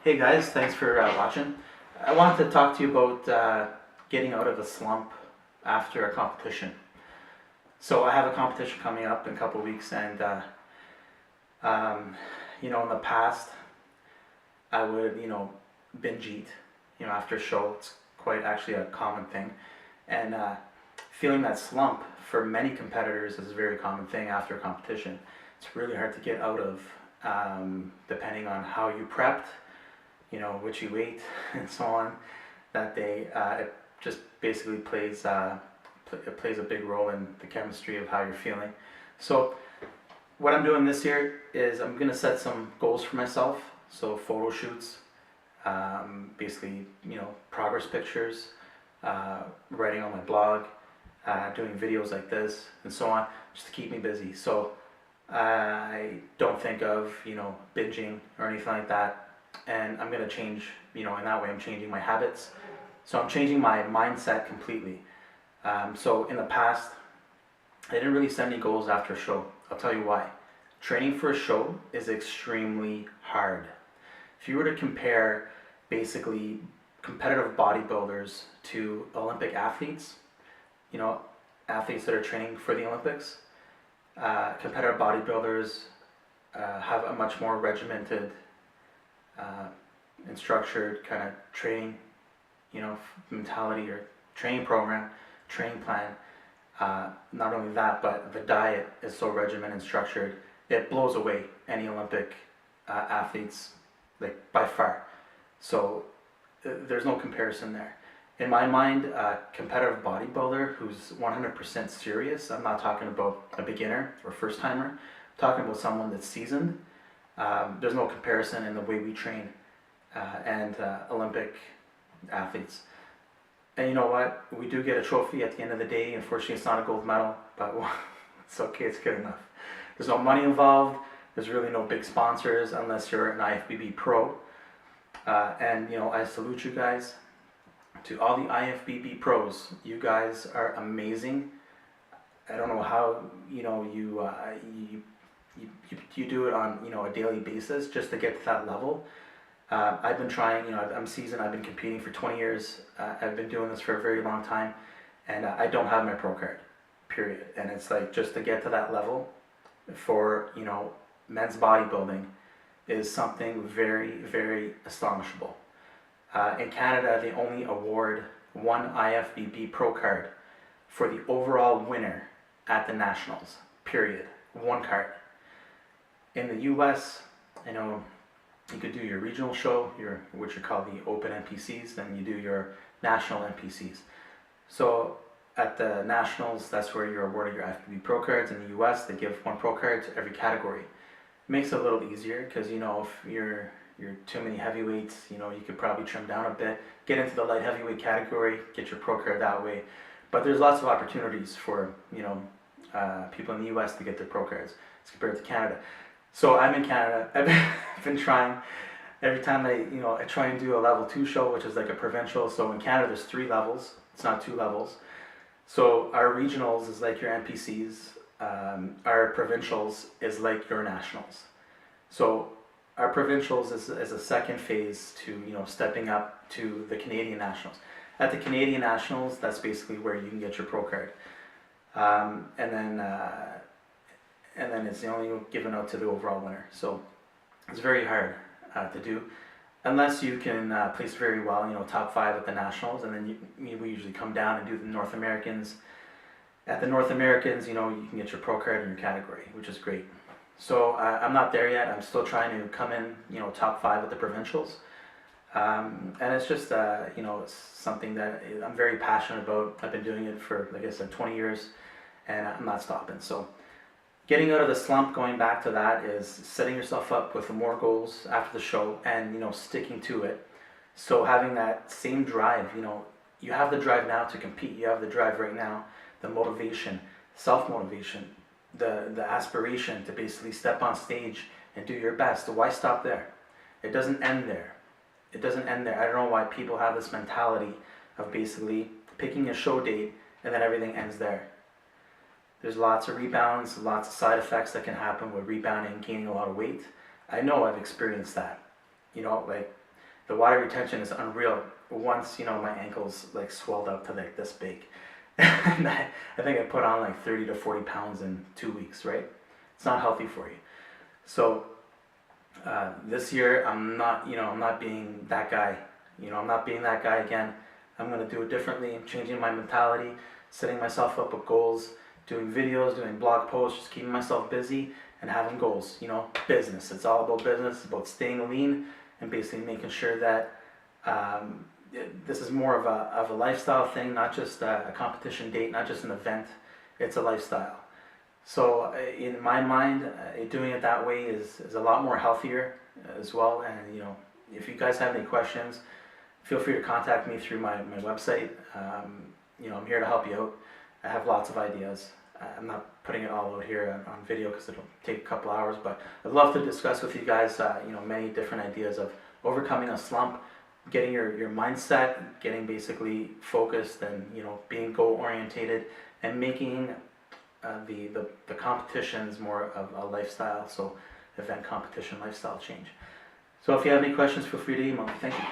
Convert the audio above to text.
Hey guys, thanks for watching. I wanted to talk to you about getting out of a slump after a competition. So I have a competition coming up in a couple weeks, and um, in the past I would binge eat. After a show, it's quite actually a common thing, and feeling that slump for many competitors is a very common thing after a competition. It's really hard to get out of, depending on how you prepped, what you ate, and so on that day. It just basically it plays a big role in the chemistry of how you're feeling. So what I'm doing this year is I'm gonna set some goals for myself. So photo shoots, basically progress pictures, writing on my blog, doing videos like this, and so on, just to keep me busy. So I don't think of binging or anything like that, and I'm gonna change. In that way, I'm changing my habits. So I'm changing my mindset completely. So in the past, I didn't really set any goals after a show. I'll tell you why. Training for a show is extremely hard. If you were to compare basically competitive bodybuilders to Olympic athletes, athletes that are training for the Olympics, competitive bodybuilders have a much more regimented and structured kind of training, mentality or training program, training plan. Not only that, but the diet is so regimented and structured, it blows away any Olympic athletes, like by far. So there's no comparison there. In my mind, a competitive bodybuilder who's 100% serious, I'm not talking about a beginner or first timer, I'm talking about someone that's seasoned. There's no comparison in the way we train and Olympic athletes. And you know what? We do get a trophy at the end of the day. Unfortunately, it's not a gold medal, but it's okay, it's good enough. There's no money involved. There's really no big sponsors unless you're an IFBB pro. And I salute you guys. To all the IFBB pros, you guys are amazing. I don't know how you do it on a daily basis just to get to that level. I've been trying. I'm seasoned. I've been competing for 20 years. I've been doing this for a very long time, and I don't have my pro card, period. And it's like, just to get to that level for men's bodybuilding is something very, very astonishable. In Canada, they only award one IFBB pro card for the overall winner at the nationals, period. One card. In the US, you could do your regional show, which are called the open NPCs, then you do your national NPCs. So at the nationals, that's where you're awarded your IFBB pro cards. In the US, they give one pro card to every category. It makes it a little easier because if you're too many heavyweights, you could probably trim down a bit, get into the light heavyweight category, get your pro card that way. But there's lots of opportunities for people in the US to get their pro cards as compared to Canada. So I'm in Canada. I've been trying. Every time I try and do a level 2 show, which is like a provincial. So in Canada, there's 3 levels. It's not 2 levels. So our regionals is like your NPCs. Our provincials is like your nationals. So our provincials is a second phase to stepping up to the Canadian nationals. At the Canadian nationals, that's basically where you can get your pro card, and then it's only given out to the overall winner. So it's very hard to do, unless you can place very well, top 5 at the nationals, and then we usually come down and do the North Americans. At the North Americans, you can get your pro card in your category, which is great. So I'm not there yet. I'm still trying to come in, top 5 at the provincials, and it's just it's something that I'm very passionate about. I've been doing it for, like I said, 20 years, and I'm not stopping. So getting out of the slump, going back to that, is setting yourself up with more goals after the show and sticking to it. So having that same drive, you have the drive now to compete. You have the drive right now, the motivation, self-motivation, the aspiration to basically step on stage and do your best. So why stop there? It doesn't end there. It doesn't end there. I don't know why people have this mentality of basically picking a show date and then everything ends there. There's lots of rebounds, lots of side effects that can happen with rebounding, gaining a lot of weight. I know I've experienced that. Like the water retention is unreal. Once, you know, my ankles like swelled up to like this big. And I think I put on like 30 to 40 pounds in 2 weeks, right? It's not healthy for you. So this year I'm not being that guy. I'm not being that guy again. I'm going to do it differently. I'm changing my mentality, setting myself up with goals, doing videos, doing blog posts, just keeping myself busy and having goals. Business. It's all about business. It's about staying lean and basically making sure that this is more of a lifestyle thing, not just a competition date, not just an event. It's a lifestyle. So in my mind, doing it that way is a lot more healthier as well. And if you guys have any questions, feel free to contact me through my website. I'm here to help you out. I have lots of ideas. I'm not putting it all out here on video because it'll take a couple hours, but I'd love to discuss with you guys many different ideas of overcoming a slump, getting your mindset, getting basically focused, and being goal orientated, and making the competitions more of a lifestyle. So event, competition, lifestyle change. So if you have any questions, feel free to email me. Thank you.